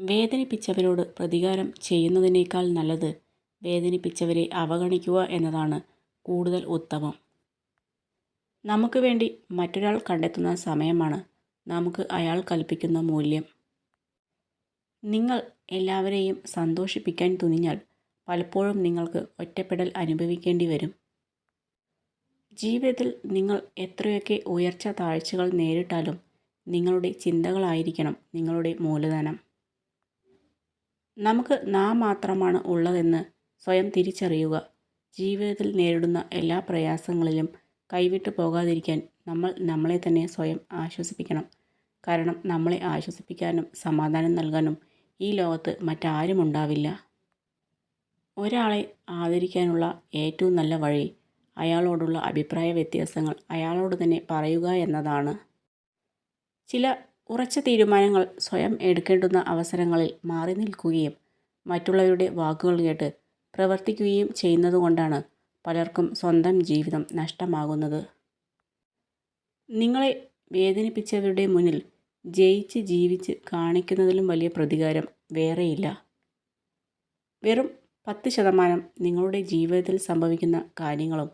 വേദനിപ്പിച്ചവരോട് പ്രതികാരം ചെയ്യുന്നതിനേക്കാൾ നല്ലത് വേദനിപ്പിച്ചവരെ അവഗണിക്കുക എന്നതാണ് കൂടുതൽ ഉത്തമം. നമുക്ക് വേണ്ടി മറ്റൊരാൾ കണ്ടെത്തുന്ന സമയമാണ് നമുക്ക് അയാൾ കൽപ്പിക്കുന്ന മൂല്യം. നിങ്ങൾ എല്ലാവരെയും സന്തോഷിപ്പിക്കാൻ തുനിഞ്ഞാൽ പലപ്പോഴും നിങ്ങൾക്ക് ഒറ്റപ്പെടൽ അനുഭവിക്കേണ്ടി വരും. ജീവിതത്തിൽ നിങ്ങൾ എത്രയൊക്കെ ഉയർച്ച താഴ്ചകൾ നേരിട്ടാലും നിങ്ങളുടെ ചിന്തകളായിരിക്കണം നിങ്ങളുടെ മൂലധനം. നമുക്ക് നാം മാത്രമാണ് ഉള്ളതെന്ന് സ്വയം തിരിച്ചറിയുക. ജീവിതത്തിൽ നേരിടുന്ന എല്ലാ പ്രയാസങ്ങളിലും കൈവിട്ടു പോകാതിരിക്കാൻ നമ്മൾ നമ്മളെ തന്നെ സ്വയം ആശ്വസിപ്പിക്കണം. കാരണം നമ്മളെ ആശ്വസിപ്പിക്കാനും സമാധാനം നൽകാനും ഈ ലോകത്ത് മറ്റാരും ഉണ്ടാവില്ല. ഒരാളെ ആദരിക്കാനുള്ള ഏറ്റവും നല്ല വഴി അയാളോടുള്ള അഭിപ്രായ വ്യത്യാസങ്ങൾ അയാളോട് തന്നെ പറയുക എന്നതാണ്. ചില ഉറച്ച തീരുമാനങ്ങൾ സ്വയം എടുക്കേണ്ടുന്ന അവസരങ്ങളിൽ മാറി നിൽക്കുകയും മറ്റുള്ളവരുടെ വാക്കുകൾ കേട്ട് പ്രവർത്തിക്കുകയും ചെയ്യുന്നതുകൊണ്ടാണ് പലർക്കും സ്വന്തം ജീവിതം നഷ്ടമാകുന്നത്. നിങ്ങളെ വേദനിപ്പിച്ചവരുടെ മുന്നിൽ ജയിച്ച് ജീവിച്ച് കാണിക്കുന്നതിലും വലിയ പ്രതികാരം വേറെയില്ല. വെറും 10% നിങ്ങളുടെ ജീവിതത്തിൽ സംഭവിക്കുന്ന കാര്യങ്ങളും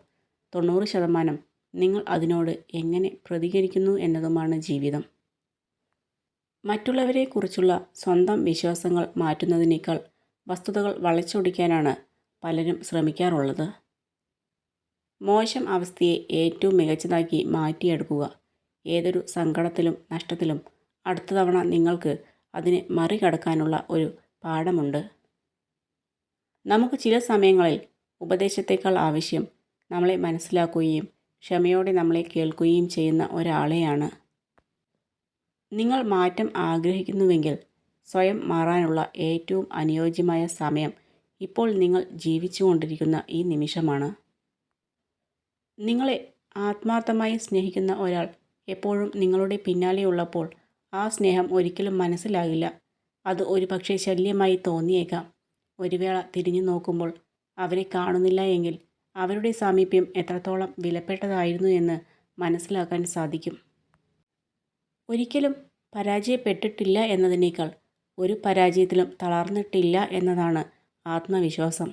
90% നിങ്ങൾ അതിനോട് എങ്ങനെ പ്രതികരിക്കുന്നു എന്നതുമാണ് ജീവിതം. മറ്റുള്ളവരെക്കുറിച്ചുള്ള സ്വന്തം വിശ്വാസങ്ങൾ മാറ്റുന്നതിനേക്കാൾ വസ്തുതകൾ വളച്ചൊടിക്കാനാണ് പലരും ശ്രമിക്കാറുള്ളത്. മോശം അവസ്ഥയെ ഏറ്റവും മികച്ചതാക്കി മാറ്റിയെടുക്കുക. ഏതൊരു സങ്കടത്തിലും നഷ്ടത്തിലും അടുത്ത തവണ നിങ്ങൾക്ക് അതിനെ മറികടക്കാനുള്ള ഒരു പാഠമുണ്ട്. നമുക്ക് ചില സമയങ്ങളിൽ ഉപദേശത്തേക്കാൾ ആവശ്യം നമ്മളെ മനസ്സിലാക്കുകയും ക്ഷമയോടെ നമ്മളെ കേൾക്കുകയും ചെയ്യുന്ന ഒരാളെയാണ്. നിങ്ങൾ മാറ്റം ആഗ്രഹിക്കുന്നുവെങ്കിൽ സ്വയം മാറാനുള്ള ഏറ്റവും അനുയോജ്യമായ സമയം ഇപ്പോൾ നിങ്ങൾ ജീവിച്ചുകൊണ്ടിരിക്കുന്ന ഈ നിമിഷമാണ്. നിങ്ങളെ ആത്മാർത്ഥമായി സ്നേഹിക്കുന്ന ഒരാൾ എപ്പോഴും നിങ്ങളുടെ പിന്നാലെയുള്ളപ്പോൾ ആ സ്നേഹം ഒരിക്കലും മനസ്സിലാകില്ല. അത് ഒരുപക്ഷെ ശല്യമായി തോന്നിയേക്കാം. ഒരു വേള തിരിഞ്ഞു നോക്കുമ്പോൾ അവരെ കാണുന്നില്ല എങ്കിൽ അവരുടെ സാമീപ്യം എത്രത്തോളം വിലപ്പെട്ടതായിരുന്നു എന്ന് മനസ്സിലാക്കാൻ സാധിക്കും. ഒരിക്കലും പരാജയപ്പെട്ടിട്ടില്ല എന്നതിനേക്കാൾ ഒരു പരാജയത്തിലും തളർന്നിട്ടില്ല എന്നതാണ് ആത്മവിശ്വാസം.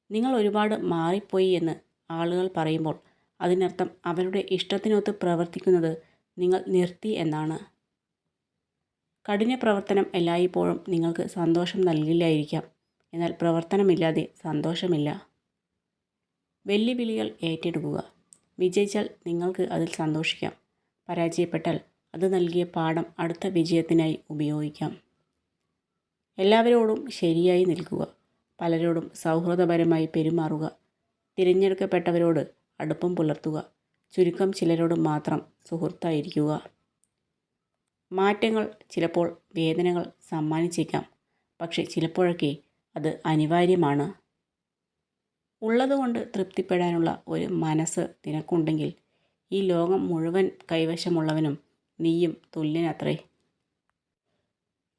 നിങ്ങൾ ഒരുപാട് മാറിപ്പോയി എന്ന് ആളുകൾ പറയുമ്പോൾ അതിനർത്ഥം അവരുടെ ഇഷ്ടത്തിനൊത്ത് പ്രവർത്തിക്കുന്നത് നിങ്ങൾ നിർത്തി എന്നാണ്. കഠിന പ്രവർത്തനം എല്ലായ്പ്പോഴും നിങ്ങൾക്ക് സന്തോഷം നൽകില്ലായിരിക്കാം. എന്നാൽ പ്രവർത്തനമില്ലാതെ സന്തോഷമില്ല. വെല്ലുവിളികൾ ഏറ്റെടുക്കുക. വിജയിച്ചാൽ നിങ്ങൾക്ക് അതിൽ സന്തോഷിക്കാം. പരാജയപ്പെട്ടാൽ അത് നൽകിയ പാഠം അടുത്ത വിജയത്തിനായി ഉപയോഗിക്കാം. എല്ലാവരോടും ശരിയായി നിൽക്കുക. പലരോടും സൗഹൃദപരമായി പെരുമാറുക. തിരഞ്ഞെടുക്കപ്പെട്ടവരോട് അടുപ്പം പുലർത്തുക. ചുരുക്കം ചിലരോട് മാത്രം സുഹൃത്തായിരിക്കുക. മാറ്റങ്ങൾ ചിലപ്പോൾ വേദനകൾ സമ്മാനിച്ചേക്കാം. പക്ഷെ ചിലപ്പോഴൊക്കെ അത് അനിവാര്യമാണ്. ഉള്ളതുകൊണ്ട് തൃപ്തിപ്പെടാനുള്ള ഒരു മനസ്സ് നിനക്കുണ്ടെങ്കിൽ ഈ ലോകം മുഴുവൻ കൈവശമുള്ളവനും നീയും തുല്യനത്രേ.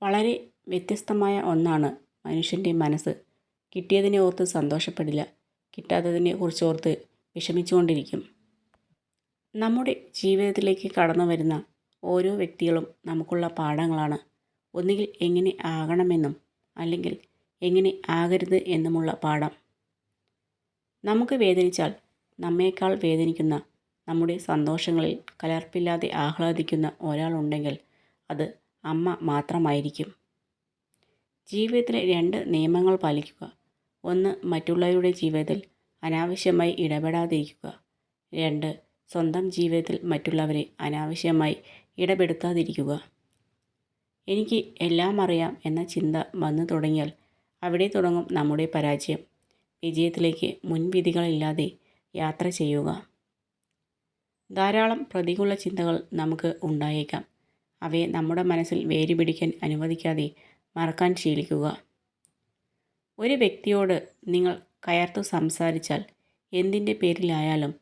വളരെ വ്യത്യസ്തമായ ഒന്നാണ് മനുഷ്യൻ്റെ മനസ്സ്. കിട്ടിയതിനെ ഓർത്ത് സന്തോഷപ്പെടില്ല. കിട്ടാത്തതിനെ കുറിച്ചോർത്ത് വിഷമിച്ചുകൊണ്ടിരിക്കും. നമ്മുടെ ജീവിതത്തിലേക്ക് കടന്നു വരുന്ന ഓരോ വ്യക്തികളും നമുക്കുള്ള പാഠങ്ങളാണ്. ഒന്നുകിൽ എങ്ങനെ ആകണമെന്നും അല്ലെങ്കിൽ എങ്ങനെ ആകരുത് എന്നുമുള്ള പാഠം. നമുക്ക് വേദനിച്ചാൽ നമ്മേക്കാൾ വേദനിക്കുന്ന, നമ്മുടെ സന്തോഷങ്ങളിൽ കലർപ്പില്ലാതെ ആഹ്ലാദിക്കുന്ന ഒരാളുണ്ടെങ്കിൽ അത് അമ്മ മാത്രമായിരിക്കും. ജീവിതത്തിലെ 2 നിയമങ്ങൾ പാലിക്കുക. ഒന്ന്, മറ്റുള്ളവരുടെ ജീവിതത്തിൽ അനാവശ്യമായി ഇടപെടാതിരിക്കുക. 2, സ്വന്തം ജീവിതത്തിൽ മറ്റുള്ളവരെ അനാവശ്യമായി ഇടപെടുത്താതിരിക്കുക. എനിക്ക് എല്ലാം അറിയാം എന്ന ചിന്ത വന്നു തുടങ്ങിയാൽ അവിടെ തുടങ്ങും നമ്മുടെ പരാജയം. വിജയത്തിലേക്ക് മുൻവിധികളില്ലാതെ യാത്ര ചെയ്യുക. ധാരാളം പ്രതികൂല ചിന്തകൾ നമുക്ക് ഉണ്ടായേക്കാം. അവയെ നമ്മുടെ മനസ്സിൽ വേരുപിടിക്കാൻ അനുവദിക്കാതെ മറക്കാൻ ശീലിക്കുക. ഒരു വ്യക്തിയോട് നിങ്ങൾ കയർത്തു സംസാരിച്ചാൽ എന്തിൻ്റെ പേരിലായാലും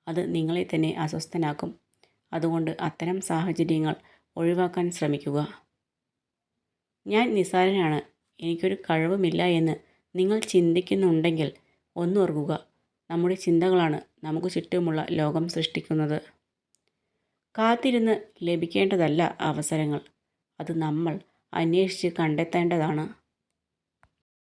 അത് നിങ്ങളെ തന്നെ അസ്വസ്ഥനാക്കും. അതുകൊണ്ട് അത്തരം സാഹചര്യങ്ങൾ ഒഴിവാക്കാൻ ശ്രമിക്കുക. ഞാൻ നിസ്സാരനാണ്, എനിക്കൊരു കഴിവുമില്ല എന്ന് നിങ്ങൾ ചിന്തിക്കുന്നുണ്ടെങ്കിൽ ഒന്നോർക്കുക, നമ്മുടെ ചിന്തകളാണ് നമുക്ക് ചുറ്റുമുള്ള ലോകം സൃഷ്ടിക്കുന്നത്. കാത്തിരുന്ന് ലഭിക്കേണ്ടതല്ല അവസരങ്ങൾ, അത് നമ്മൾ അന്വേഷിച്ച് കണ്ടെത്തേണ്ടതാണ്.